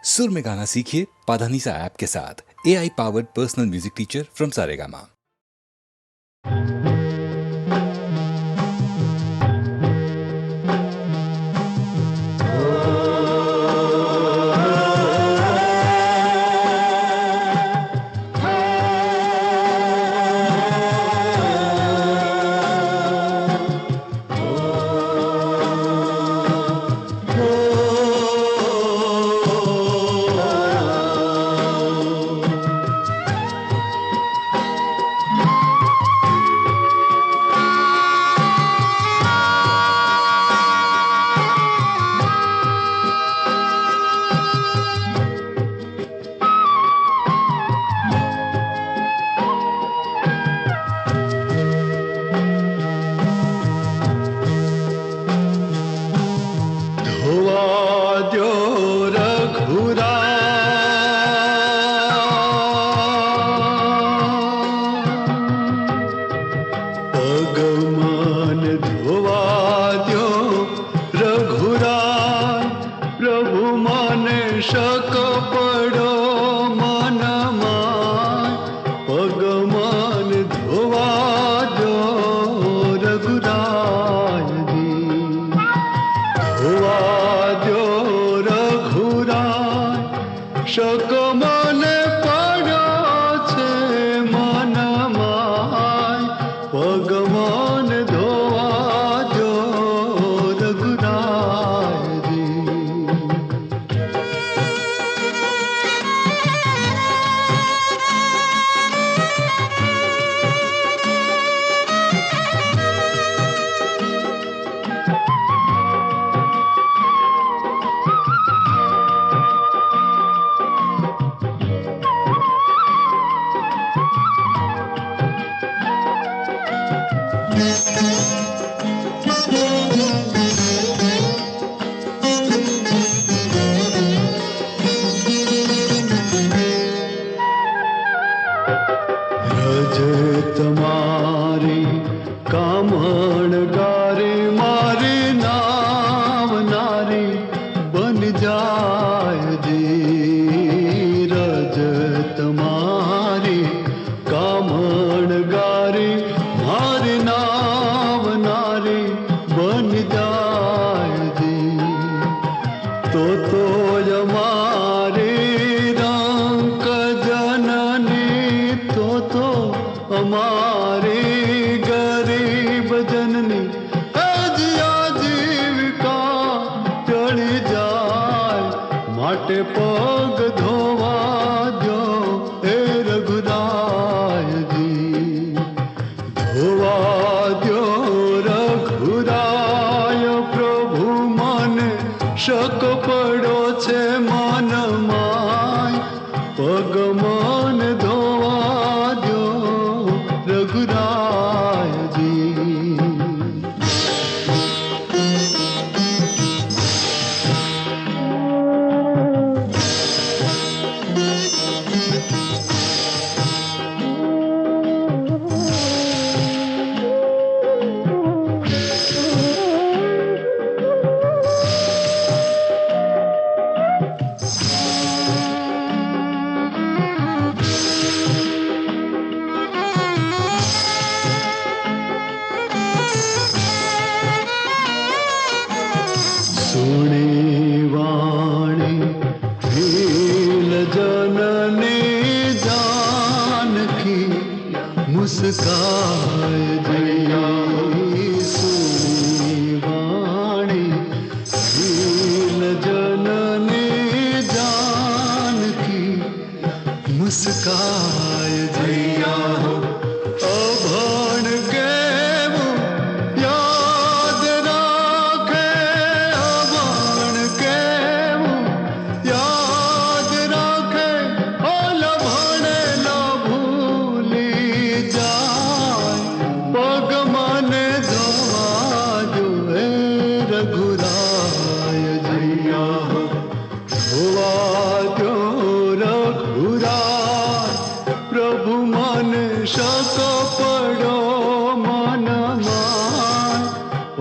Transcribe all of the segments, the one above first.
सुर में गाना सीखिए पाधानीसा ऐप के साथ। AI powered personal music teacher from Saregama.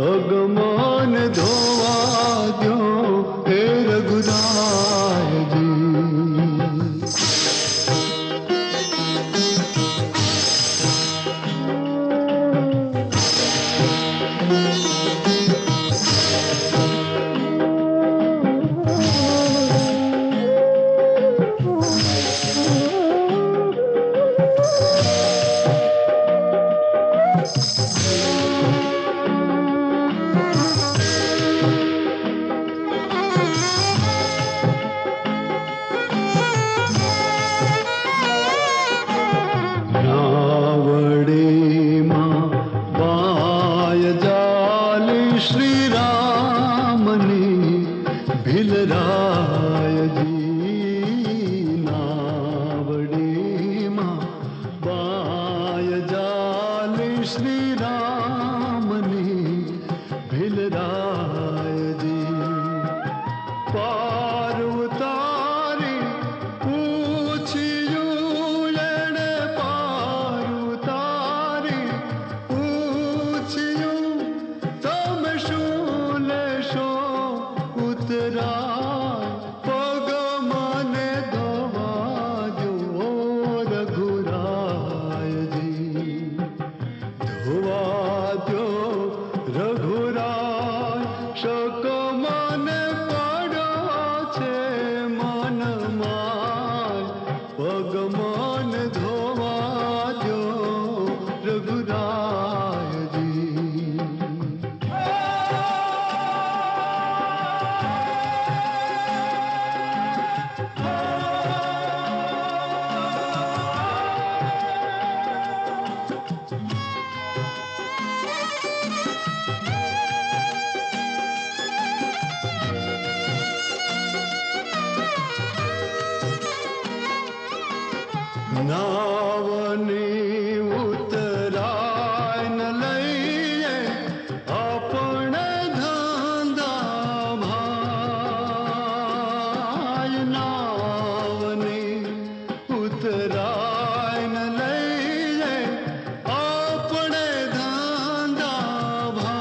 पगमान धोवा दो हे रघुराय जी। वनमाल पगमान धोवा जो रघुराय जी। नावने उतराय न लइए अपन धंधा भाई। नावने उतराय न लइए अपन धंधा भाई।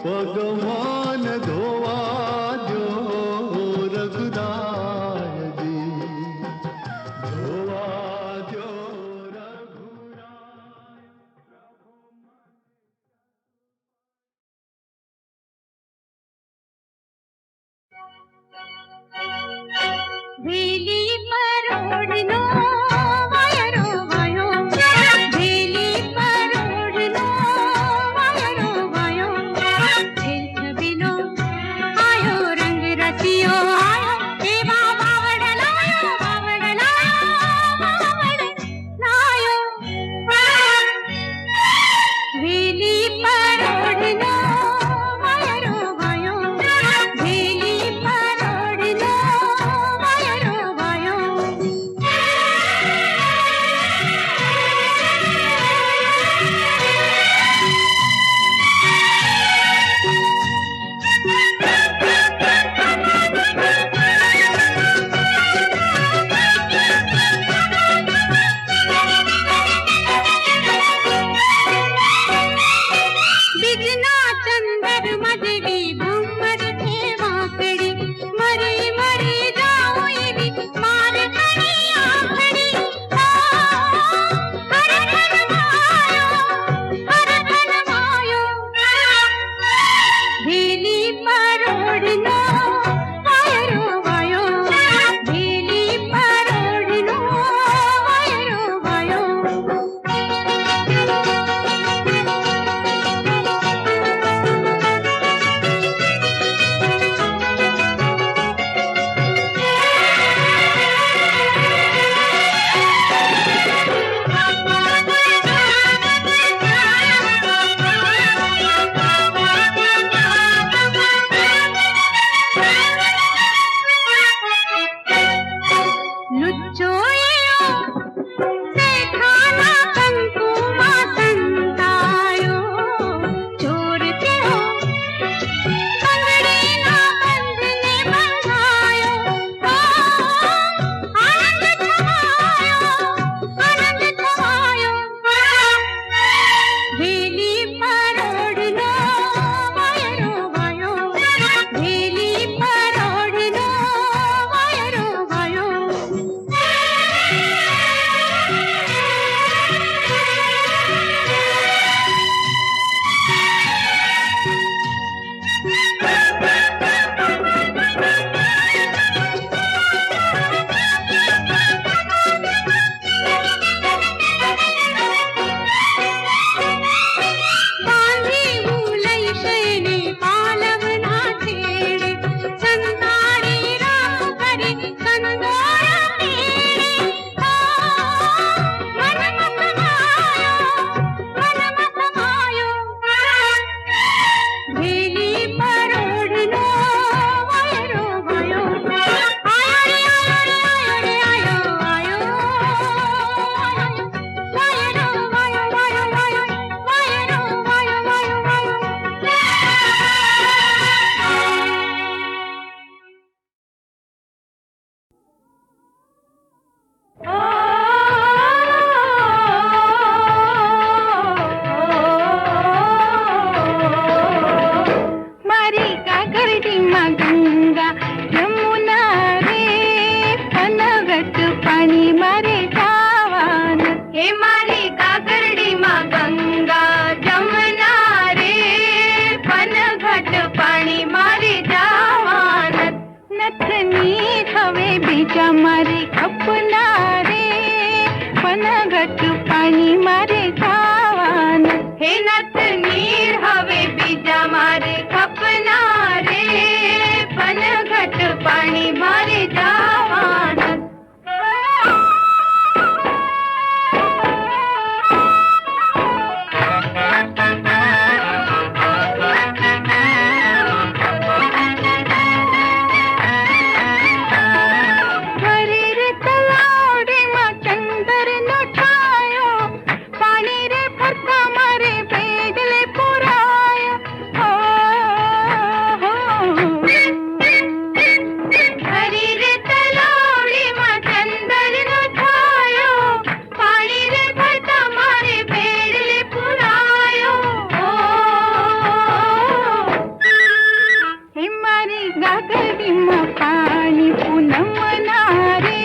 भगवान धोवा जो रघुराय जी। धोवा जो वेली परोडनो वायरो वायो, वेली परोडनो वायरो वायो, तीर्थ बिलो आयो रंग रतियो आयो, देवा बावड़ लायो बावड़ लायो बावड़ लायो। वेली परोडनो वायरो वायो, वेली परोडनो वायरो वायो। बिजना चंदर मजरी भूमर थे वाकड़ी, मरी मरी जाओ इनी मार कड़ी आखड़ी। हर धन मायो, हर धन मायो। वेली परोडनो वायरो वायो, वेली परोडनो वायरो वायो। કાગડીમાં ગંગા યમુના રે પનગટ પાણી મારે જાવાન હે મારી કાગડીમાં ગંગા જમના રે પનગટ પાણી મારે જાવાન નથની હવે બીજા મારે કપના રે પનગટ પાણી મારે જાવાન હે નથની હવે બીજા મારે કપના રે પનગટ પાણી મારે જાવાન શરીર તલાવડીમાં ચંદરનો છાયો પાણી રે ફરતા મારે પેડલે પુરાયો શરીર તલાવડીમાં ચંદરનો છાયો પાણી રે ફરતા મારે પેડલે પુરાયો હે મારી ગાગડીમાં પાણી પૂનમના રે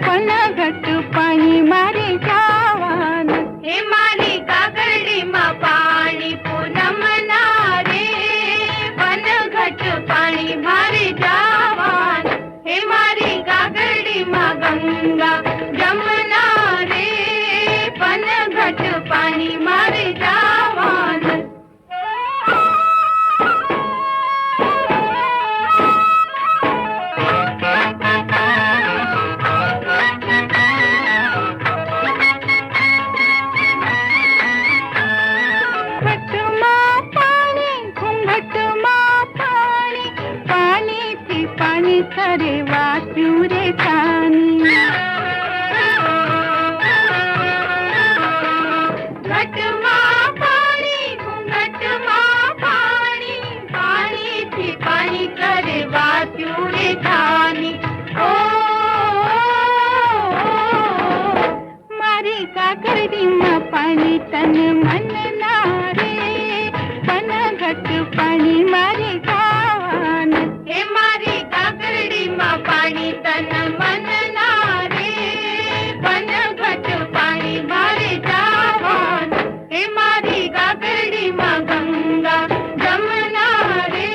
પનગટ પાણી મારે જાવાન હે મારી ગાગડીમાં પાણી પૂનમના રે પનગટ પાણી મારે જાવાન હે મારી ગાગડીમાં ગંગા જમના રે પનગટ પાણી મારે જાવાન ઘટમાં પાણી ઘૂંઘટમાં પાણી પાણીથી પાણી કરે વાસ્યું રે કાની ઘટમાં પાણી ઘૂંઘટમાં પાણી પાણીથી પાણી કરે વાસ્યું રે કાની મારી કાકડીમાં પાણી તન મન ના રે પનગટ પાણી મારે જાવાન હે મારી કાકડીમાં પાણી તન મન ના રે પનગટ પાણી મારે જાવાન હે મારી કાકડીમાં ગંગા જમના રે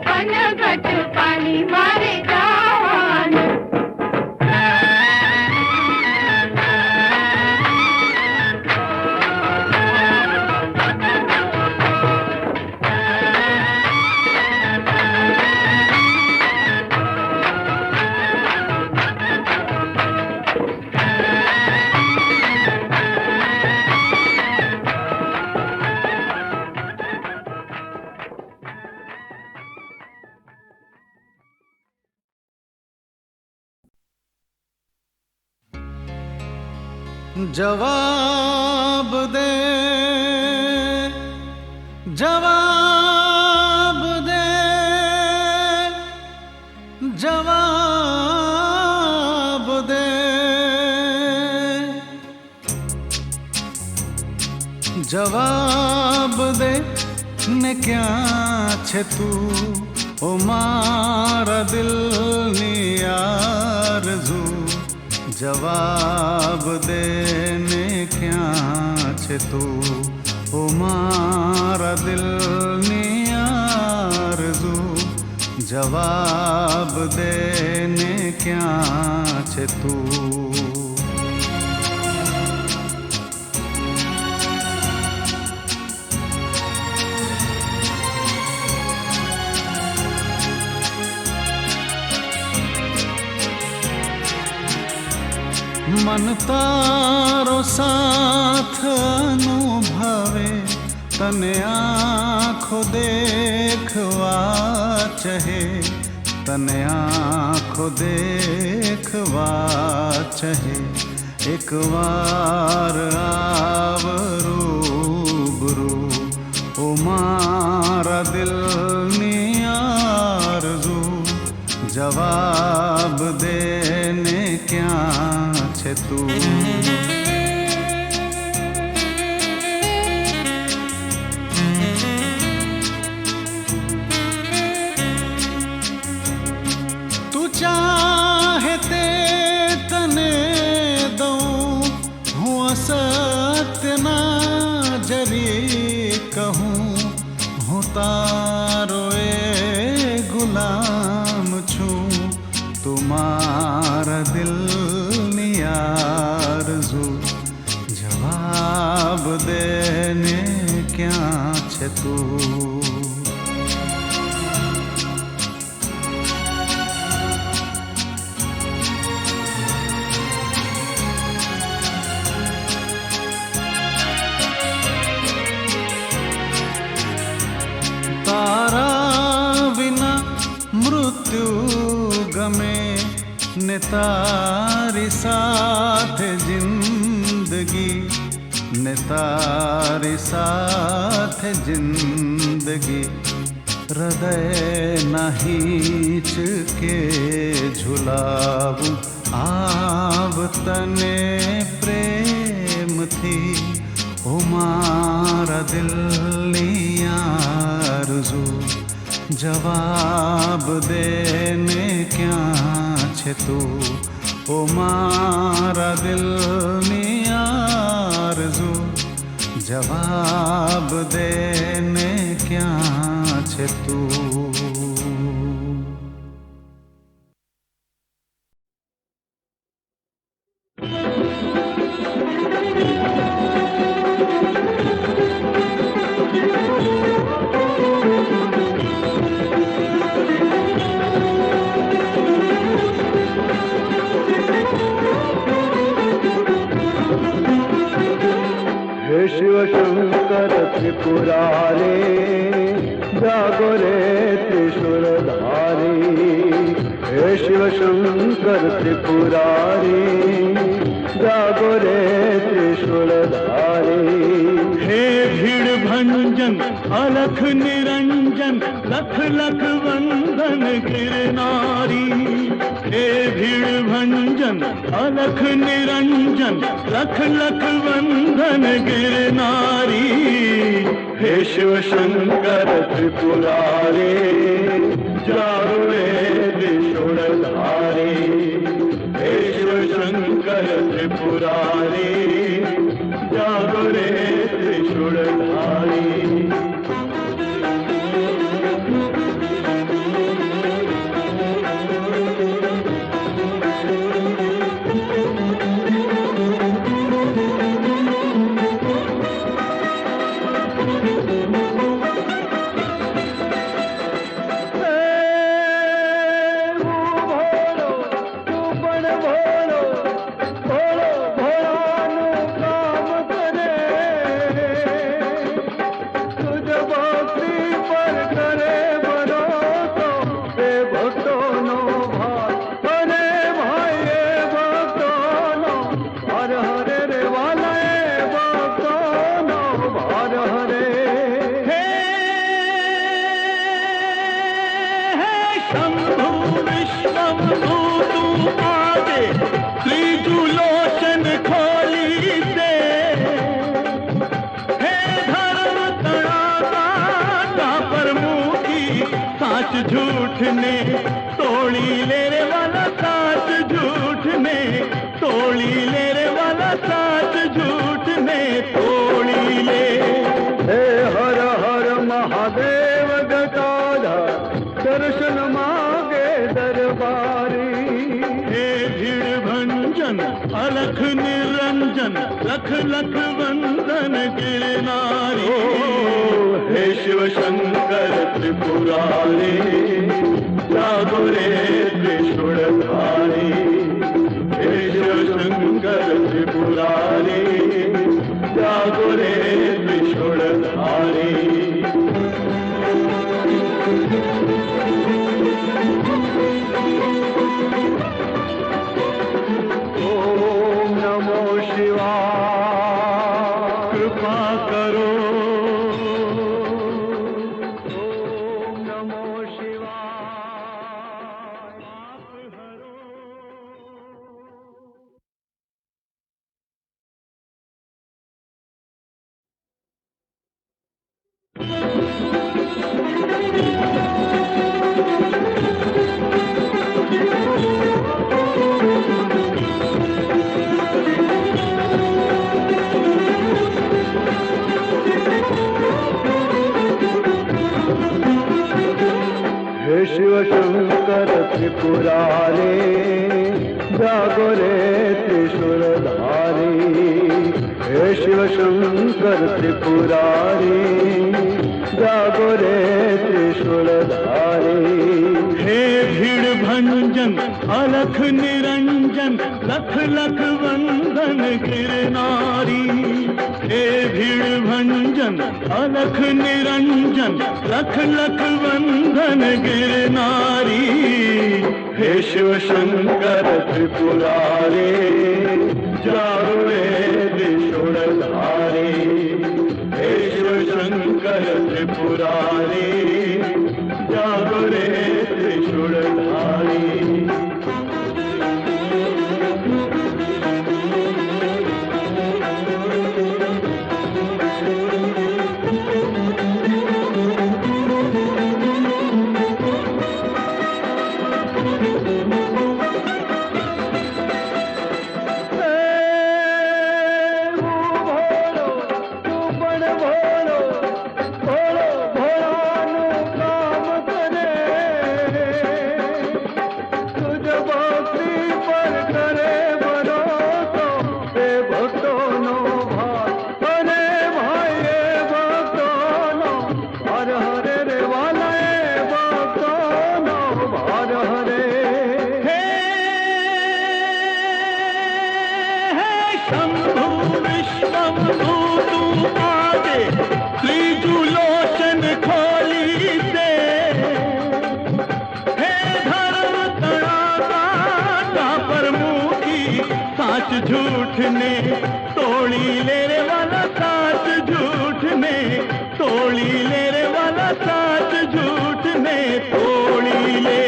પનગટ પાણી મારે જાવાન जवाब दे जवाब दे जवाब दे जवाब दे ने क्या छे तू ओ मारा दिलनी आरज़ू जवाब देने क्या छे तू ओ मारा दिलनी आरज़ू जवाब देने क्या छे तू मन तारो साथ अनुभवे तने आँखो देखवा चहे तने आँखो देखवा चहे एक वार आव रूबरू ओ मारा दिलनी आरज़ू जवाब देने क्या छे तू गुलाम छूं तुम्हारा दिल नियारजू जवाब देने क्या छे तू तारा विना मृत्यु गमे ने तारी साथ जिंदगी ने तारी साथ जिंदगी हृदय नहीं के झुलाऊं आव तने प्रेम थी ओ मारा दिल आरज़ू जवाब देने क्या छे तू ओ मारा दिल आरज़ू जवाब देने क्या छे तू शिव शंकर त्रिपुरारे जागो रे त्रिशूलधारी हे शिव शंकर त्रिपुरारी जागो रे त्रिशूलधारी हे भीड़ भंजन अलख निरंजन लख लख वंदन गिरनारी हे भीड़ भंजन अलख निरंजन लख लख वंदन गिरनारी हे शिव शंकर त्रिपुरारी जागो रे त्रिशूलधारी हे शिव शंकर त्रिपुरारी जागो रे त्रिशूलधारी त्रिजुलोचन खोली दे हे धर्म तड़ा पर मुखी साच झूठ ने तोड़ी ले रे वाला साच झूठ ने तोड़ी ले रे वाला साच झूठ ने तोड़ी ले हे हर हर महादेव गदाधर दर्शन मांगे दरबारी हे भीड़ भंजन अलख निरंजन लख लख वंदन गिरनारी हे शिव शंकर त्रिपुरारी जागो रे त्रिशूलधारी हे शिव शंकर त्रिपुरारी जागो रे त्रिशूलधारी ओम नमो शिवाय कृपा करो ओम नमो शिवाय पाप हरो शिव शंकर त्रिपुरारे जागो रे त्रिशूलधारी हे शिव शंकर त्रिपुरारी जागो रे त्रिशूलधारी हे भीड़ भंजन अलख निरंजन लख लख वंदन गिरनारी हे भीड़ भंजन अलख निरंजन लख लख वंदन गिरनारी हे शिव शंकर त्रिपुरारे जागो रे त्रिशूलधारी हे शिव शंकर त्रिपुरारी जागो रे त्रिशूलधारी झूठ ने तोड़ी ले रे वाला साथ झूठ ने तोड़ी ले रे वाला साथ झूठ ने तोड़ी ले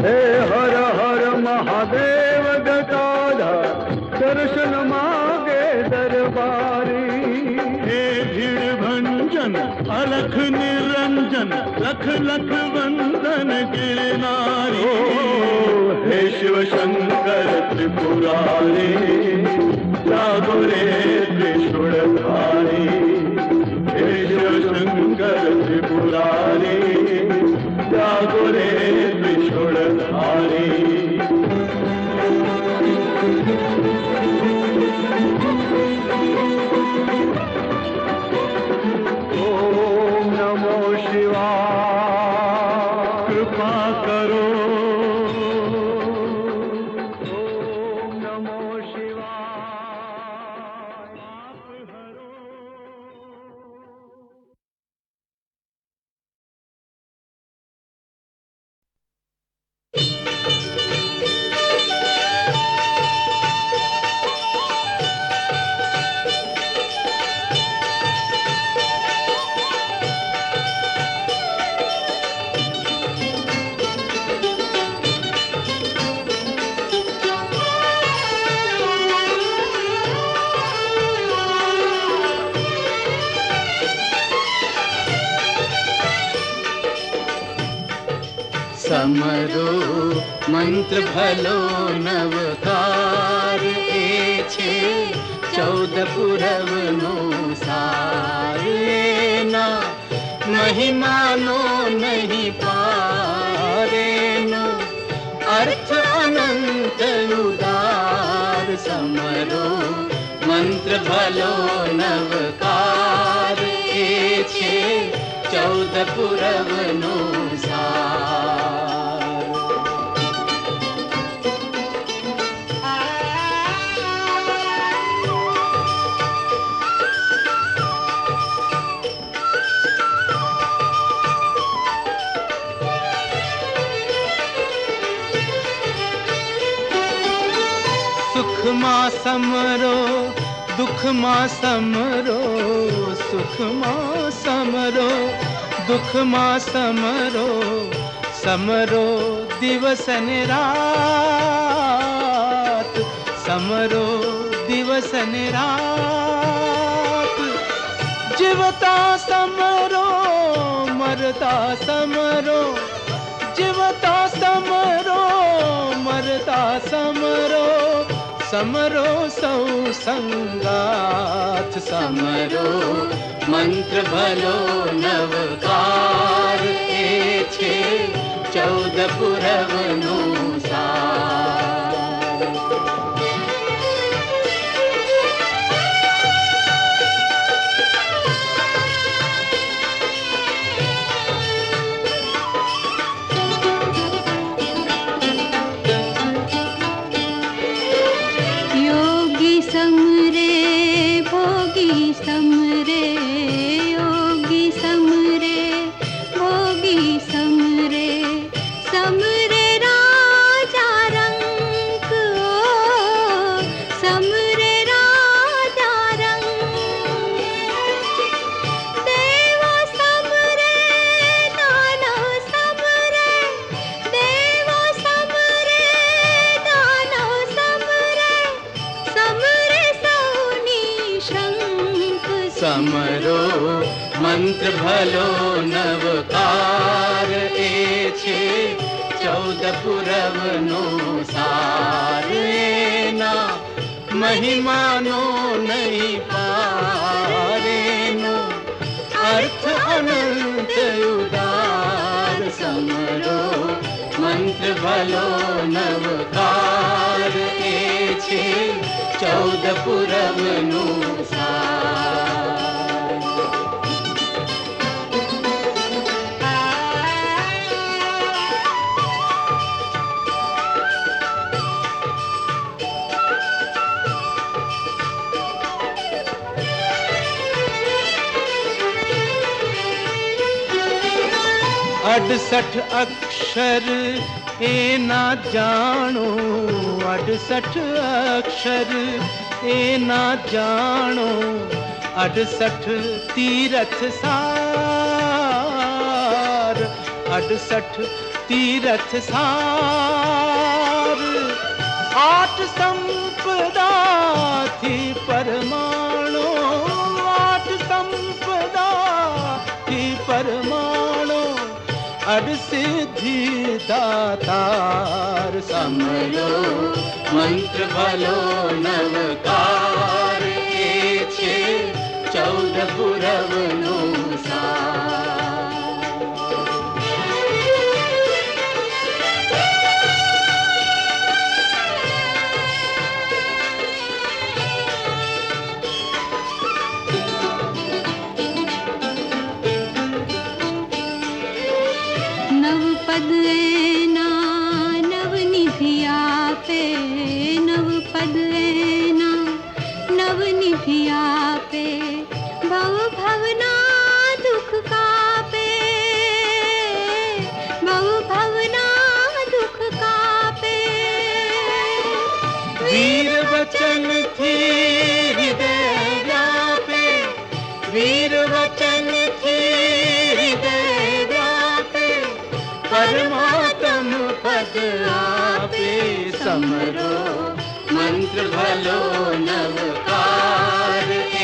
हे हर हर महादेव गदाधर दर्शन मांगे दरबारी हे भीड़ भंजन अलख निरंजन लख लख वंदन गिरनारी हे शिव शंकर त्रिपुरारी जागो रे त्रिशूलधारी हे शिव शंकर त्रिपुरारी जागो रे त्रिशूलधारी ओम नमो शिवाय कृपा करो समरो मंत्र भलो नवकार ए छे 14 पुरवनो सार एना महिमानो नहीं पारेनो अर्थ अनंत उदार समरो मंत्र भलो नवकार ए छे 14 पुरवनो सार सुख मां समरो दुख मां समरो सुख मां समरो दुख मां समरो समरो दिवस ने रात समरो दिवस ने रात जीवता समरो मरता समरो जीवता समरो मरता समरो समरो सौ संगात समरो મંત્ર ભલો નવકાર એ છે 14 પુરવનું સાર. योगी समरे भोगी समरे योगी समरे भोगी समरे समरे राजा रंग ओ समरे राजा रंग देवा समरे दानव समरे देवा समरे दानव समरे समरे सौनी शंख સમરો મંત્ર ભલો નવકાર એ છે 14 પુરવનો સાર. એના મહિમાનો નહીં પારેનો અર્થ અનંત ઉદાર. સમરો મંત્ર ભલો નવકાર એ છે 14 પુરવનો સાર. अड़सठ अक्षर ए ना जानो 68 अक्षर ए ना जानो 68 तीरथ सार 68 तीरथ सार 8 संपदा थी परमाणु 8 संपदा थी परमाणु अडसिद्धि दातार. समरो मंत्र भलो नवकार એ છે 14 પુરવનો સાર. नव पद एना नव निधि आपे नव पद एना नव निधि आपे भव भवना दुख कापे भव भवना दुख कापे वीर वचन थी हृदय व्यापे वीर वचन थी हृदय व्यापे परमात्म पद आपे. समरो मंत्र भलो नवकार એ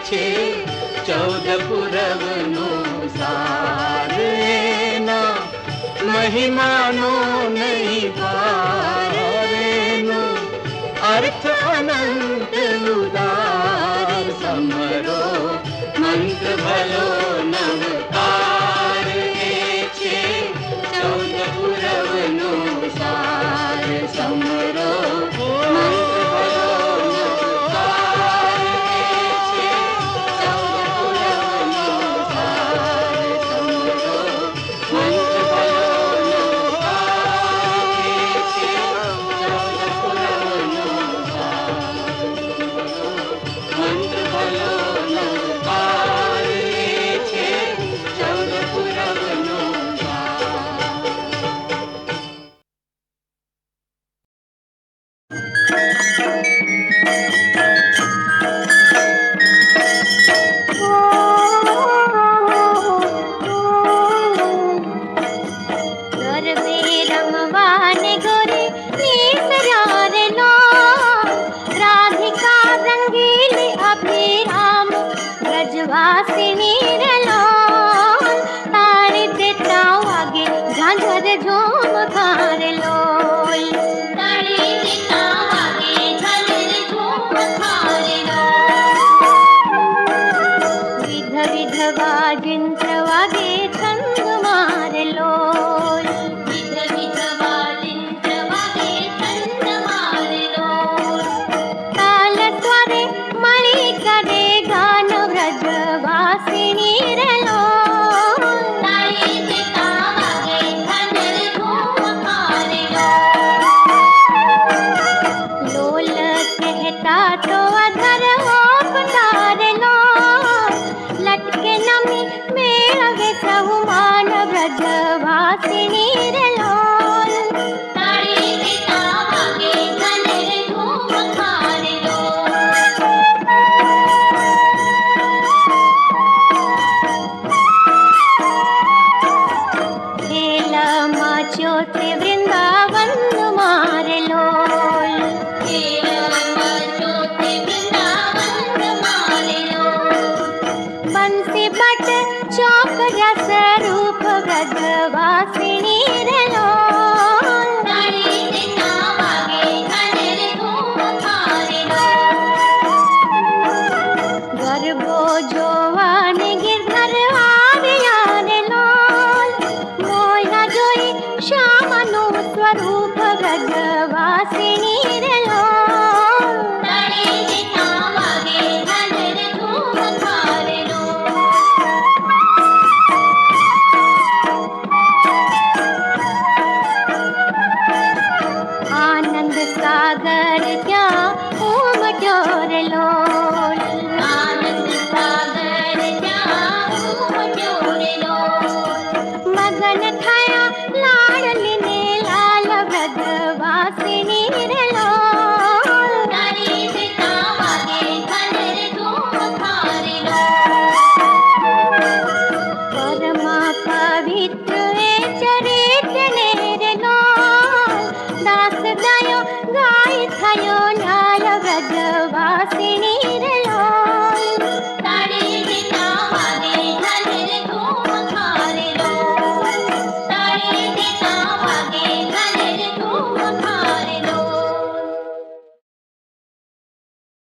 છે 14 પુરવનો સાર. એના મહિમાનો નહીં પારેનો અર્થ અનંત ઉદાર. સમરો મંત્ર ભલો નવકાર એ છે 14 પુરવનો સાર. સમરો મંત્ર ભલો નવકાર એ છે 14 પુરવનો સાર. સમરો મંત્ર ભલો નવકાર એ છે 14 પુરવનો સાર. મંત્ર ભલો નવકાર એ છે 14 પુરવનો સાર. ગરબે રમવાને ગોરે નીસર્યા રે લો રાધિકા રંગીલી અભિરામ વ્રજવાસિની રે લો તાળી દેતા વાગે ઝાંઝર ઝુમખાર લોલ તાળી દેતા વાગે ઝાંઝર ઝુમખાર લોલ વિધ ज्योति वृंदावन मारे लोल हे राम ज्योति वृंदावन मारे लोल बंसी बट चौक रस रूप व्रजवासिनी रे लोल ताड़ी दिना वागे घनेर धूम थारे लोल गरबो जोवाने गिरधर आविया रे लोल मोया जोई श्यामनु स्वरूप व्रजवासिनी रे लोल ताड़ी दिना वागे घनेर धूम थारे लोल आनंद सागर